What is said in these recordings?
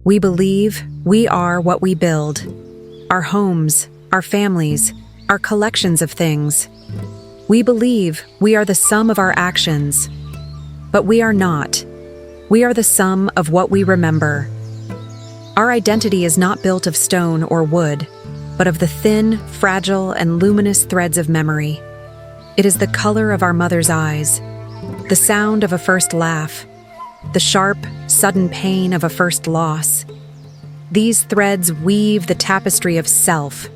We believe we are what we build. Our homes, our families, our collections of things. We believe we are the sum of our actions. But we are not. We are the sum of what we remember. Our identity is not built of stone or wood, but of the thin, fragile, and luminous threads of memory. It is the color of our mother's eyes, the sound of a first laugh, the sharp, sudden pain of a first loss. These threads weave the tapestry of self.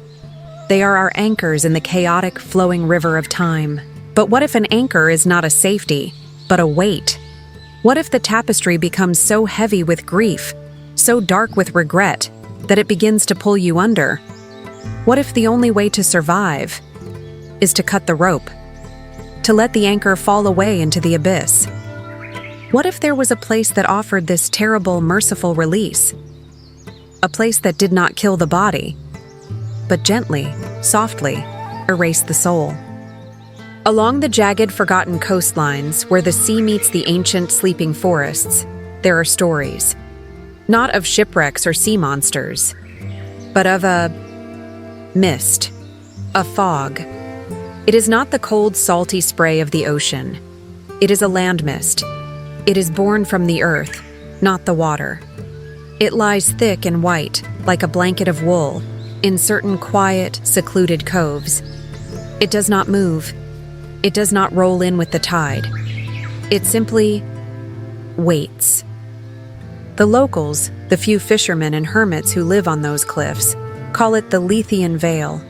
They are our anchors in the chaotic, flowing river of time. But what if an anchor is not a safety, but a weight? What if the tapestry becomes so heavy with grief, so dark with regret, that it begins to pull you under? What if the only way to survive is to cut the rope, to let the anchor fall away into the abyss? What if there was a place that offered this terrible, merciful release? A place that did not kill the body, but gently, softly, erase the soul. Along the jagged, forgotten coastlines, where the sea meets the ancient, sleeping forests, there are stories. Not of shipwrecks or sea monsters, but of a mist, a fog. It is not the cold, salty spray of the ocean. It is a land mist. It is born from the earth, not the water. It lies thick and white, like a blanket of wool, in certain quiet, secluded coves. It does not move. It does not roll in with the tide. It simply waits. The locals, the few fishermen and hermits who live on those cliffs, call it the Lethean Veil,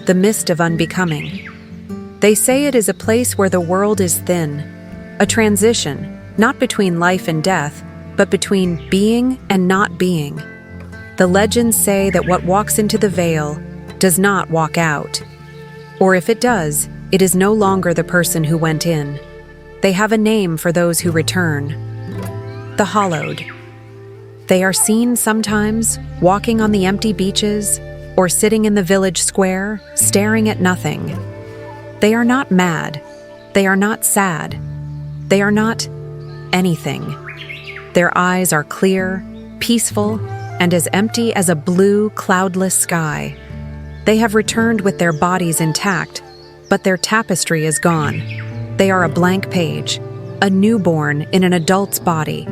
the mist of unbecoming. They say it is a place where the world is thin, a transition, not between life and death, but between being and not being. The legends say that what walks into the veil does not walk out. Or if it does, it is no longer the person who went in. They have a name for those who return: the hallowed. They are seen sometimes walking on the empty beaches or sitting in the village square, staring at nothing. They are not mad. They are not sad. They are not anything. Their eyes are clear, peaceful, and as empty as a blue, cloudless sky. They have returned with their bodies intact, but their tapestry is gone. They are a blank page, a newborn in an adult's body.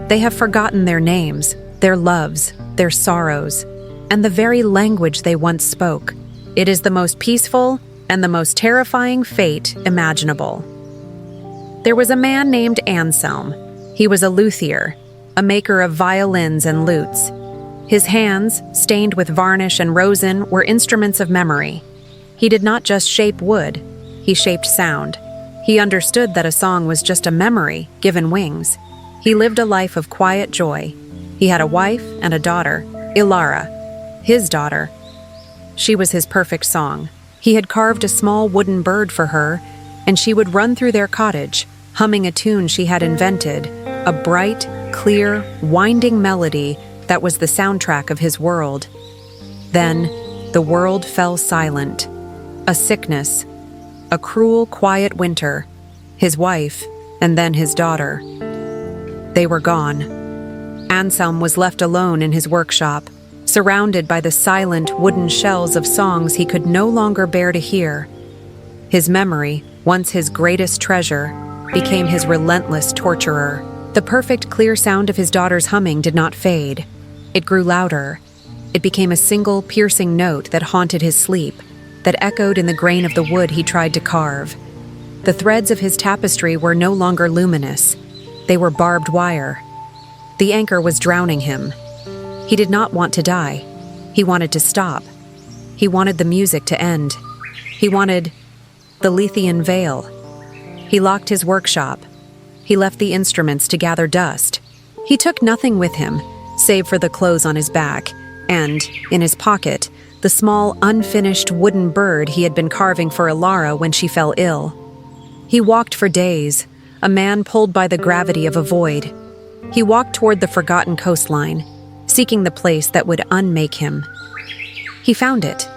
They have forgotten their names, their loves, their sorrows, and the very language they once spoke. It is the most peaceful and the most terrifying fate imaginable. There was a man named Anselm. He was a luthier, a maker of violins and lutes. His hands, stained with varnish and rosin, were instruments of memory. He did not just shape wood, he shaped sound. He understood that a song was just a memory given wings. He lived a life of quiet joy. He had a wife and a daughter, Ilara, his daughter. She was his perfect song. He had carved a small wooden bird for her, and she would run through their cottage, humming a tune she had invented, a bright, clear, winding melody that was the soundtrack of his world. Then, the world fell silent. A sickness, a cruel, quiet winter, his wife, and then his daughter. They were gone. Anselm was left alone in his workshop, surrounded by the silent wooden shells of songs he could no longer bear to hear. His memory, once his greatest treasure, became his relentless torturer. The perfect, clear sound of his daughter's humming did not fade. It grew louder. It became a single, piercing note that haunted his sleep, that echoed in the grain of the wood he tried to carve. The threads of his tapestry were no longer luminous. They were barbed wire. The anchor was drowning him. He did not want to die. He wanted to stop. He wanted the music to end. He wanted the Lethean Veil. He locked his workshop. He left the instruments to gather dust. He took nothing with him, save for the clothes on his back, and, in his pocket, the small, unfinished wooden bird he had been carving for Ilara when she fell ill. He walked for days, a man pulled by the gravity of a void. He walked toward the forgotten coastline, seeking the place that would unmake him. He found it,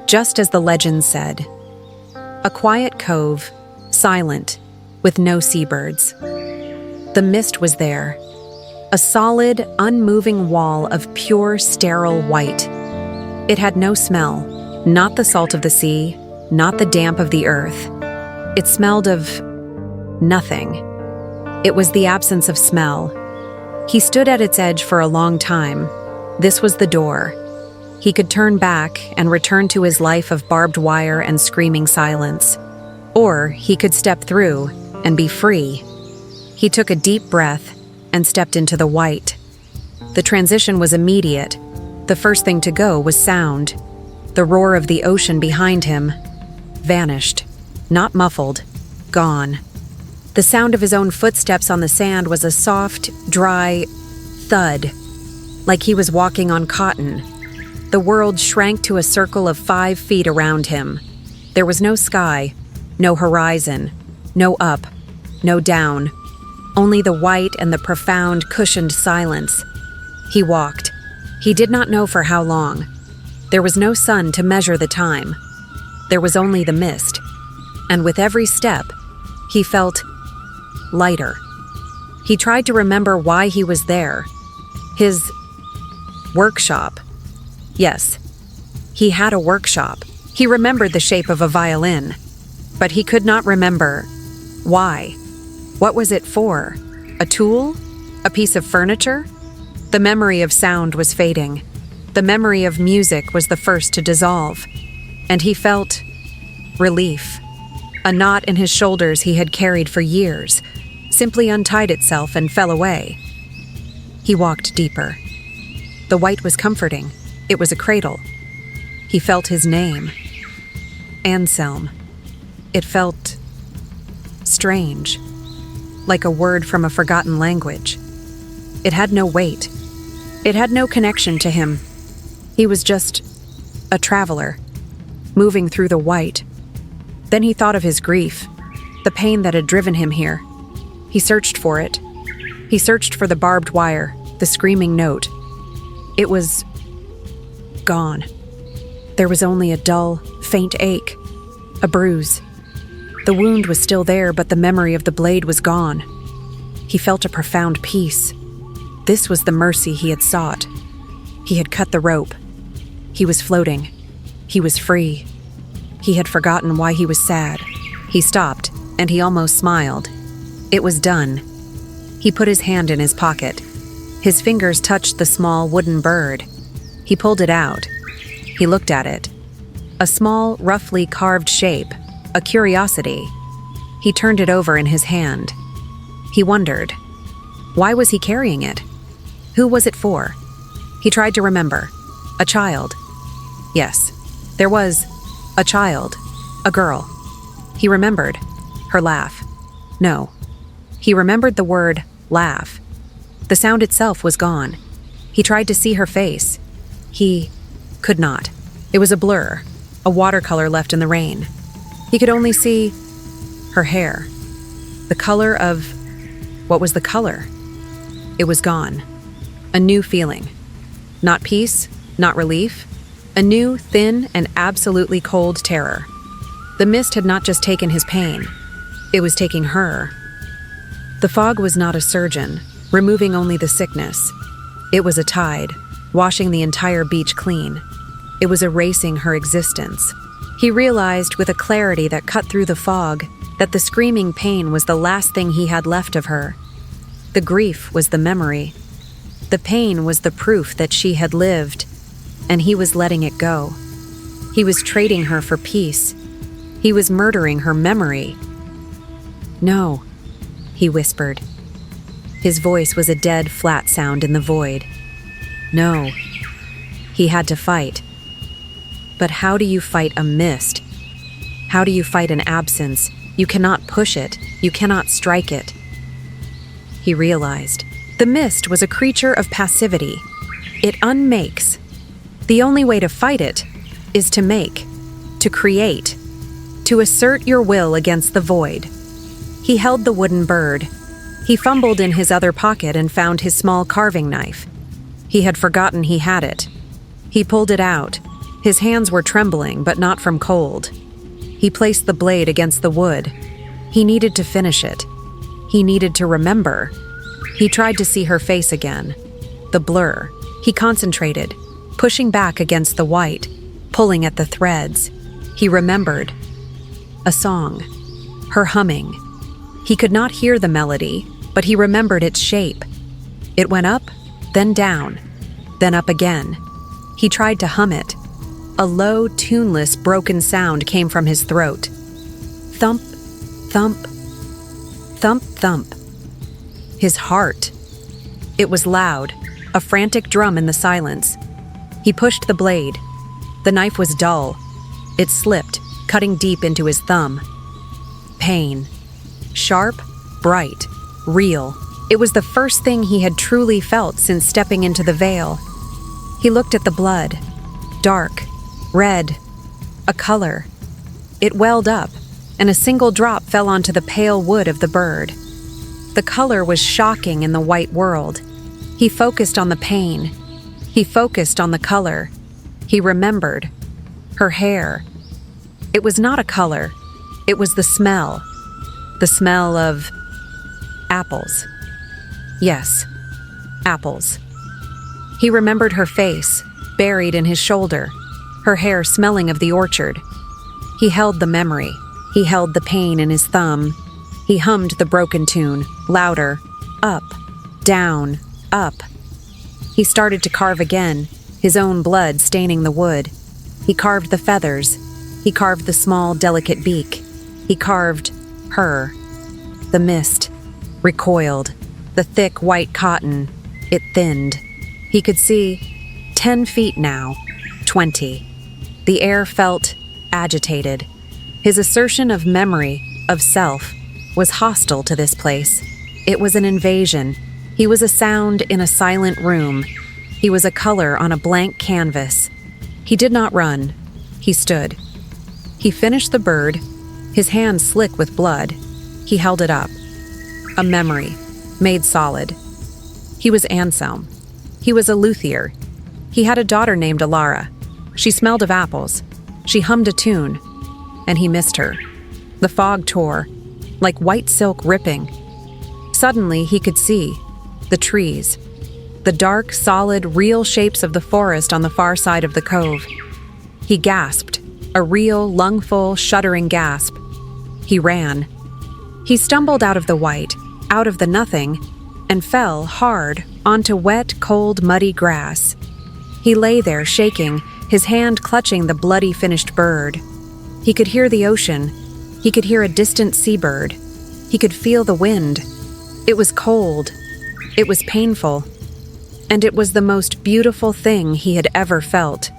just as the legend said. A quiet cove, silent, with no seabirds. The mist was there. A solid, unmoving wall of pure, sterile white. It had no smell, not the salt of the sea, not the damp of the earth. It smelled of nothing. It was the absence of smell. He stood at its edge for a long time. This was the door. He could turn back and return to his life of barbed wire and screaming silence. Or he could step through and be free. He took a deep breath and stepped into the white. The transition was immediate. The first thing to go was sound. The roar of the ocean behind him vanished, not muffled, gone. The sound of his own footsteps on the sand was a soft, dry thud, like he was walking on cotton. The world shrank to a circle of 5 feet around him. There was no sky, no horizon, no up, no down. Only the white and the profound, cushioned silence. He walked. He did not know for how long. There was no sun to measure the time. There was only the mist. And with every step, he felt lighter. He tried to remember why he was there. His workshop. Yes, he had a workshop. He remembered the shape of a violin, but he could not remember why. What was it for? A tool? A piece of furniture? The memory of sound was fading. The memory of music was the first to dissolve. And he felt relief. A knot in his shoulders he had carried for years simply untied itself and fell away. He walked deeper. The white was comforting. It was a cradle. He felt his name. Anselm. It felt strange, like a word from a forgotten language. It had no weight. It had no connection to him. He was just a traveler, moving through the white. Then he thought of his grief, the pain that had driven him here. He searched for it. He searched for the barbed wire, the screaming note. It was gone. There was only a dull, faint ache, a bruise. The wound was still there, but the memory of the blade was gone. He felt a profound peace. This was the mercy he had sought. He had cut the rope. He was floating. He was free. He had forgotten why he was sad. He stopped, and he almost smiled. It was done. He put his hand in his pocket. His fingers touched the small wooden bird. He pulled it out. He looked at it. A small, roughly carved shape, a curiosity. He turned it over in his hand. He wondered, why was he carrying it? Who was it for? He tried to remember. A child. Yes, there was a child, a girl. He remembered her laugh. No, he remembered the word laugh. The sound itself was gone. He tried to see her face. He could not. It was a blur, a watercolor left in the rain. He could only see her hair. The color of... What was the color? It was gone. A new feeling. Not peace, not relief. A new, thin, and absolutely cold terror. The mist had not just taken his pain. It was taking her. The fog was not a surgeon, removing only the sickness. It was a tide, washing the entire beach clean. It was erasing her existence. He realized with a clarity that cut through the fog that the screaming pain was the last thing he had left of her. The grief was the memory. The pain was the proof that she had lived, and he was letting it go. He was trading her for peace. He was murdering her memory. No, he whispered. His voice was a dead, flat sound in the void. No, he had to fight. But how do you fight a mist? How do you fight an absence? You cannot push it. You cannot strike it. He realized. The mist was a creature of passivity. It unmakes. The only way to fight it is to make, to create, to assert your will against the void. He held the wooden bird. He fumbled in his other pocket and found his small carving knife. He had forgotten he had it. He pulled it out. His hands were trembling, but not from cold. He placed the blade against the wood. He needed to finish it. He needed to remember. He tried to see her face again. The blur. He concentrated, pushing back against the white, pulling at the threads. He remembered. A song. Her humming. He could not hear the melody, but he remembered its shape. It went up, then down, then up again. He tried to hum it. A low, tuneless, broken sound came from his throat. Thump, thump, thump, thump. His heart. It was loud, a frantic drum in the silence. He pushed the blade. The knife was dull. It slipped, cutting deep into his thumb. Pain. Sharp, bright, real. It was the first thing he had truly felt since stepping into the veil. He looked at the blood. Dark, red, a color. It welled up, and a single drop fell onto the pale wood of the bird. The color was shocking in the white world. He focused on the pain. He focused on the color. He remembered. Her hair. It was not a color. It was the smell. The smell of apples. Yes, apples. He remembered her face, buried in his shoulder, her hair smelling of the orchard. He held the memory. He held the pain in his thumb. He hummed the broken tune, louder, up, down, up. He started to carve again, his own blood staining the wood. He carved the feathers. He carved the small, delicate beak. He carved her. The mist recoiled. The thick white cotton, it thinned. He could see 10 feet now, 20. The air felt agitated. His assertion of memory, of self, was hostile to this place. It was an invasion. He was a sound in a silent room. He was a color on a blank canvas. He did not run. He stood. He finished the bird, his hand slick with blood. He held it up. A memory, made solid. He was Anselm. He was a luthier. He had a daughter named Alara. She smelled of apples. She hummed a tune. And he missed her. The fog tore, like white silk ripping. Suddenly he could see the trees, the dark, solid, real shapes of the forest on the far side of the cove. He gasped, a real, lungful, shuddering gasp. He ran. He stumbled out of the white, out of the nothing, and fell hard onto wet, cold, muddy grass. He lay there shaking, his hand clutching the bloody finished bird. He could hear the ocean. He could hear a distant seabird. He could feel the wind. It was cold. It was painful. And it was the most beautiful thing he had ever felt.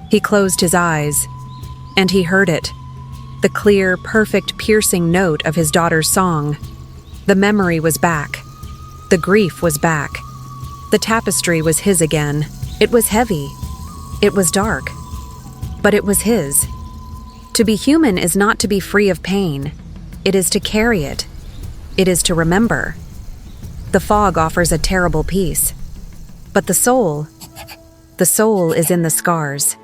He closed his eyes, and he heard it. The clear, perfect, piercing note of his daughter's song. The memory was back. The grief was back. The tapestry was his again. It was heavy. It was dark. But it was his. To be human is not to be free of pain. It is to carry it. It is to remember. The fog offers a terrible peace. But the soul is in the scars.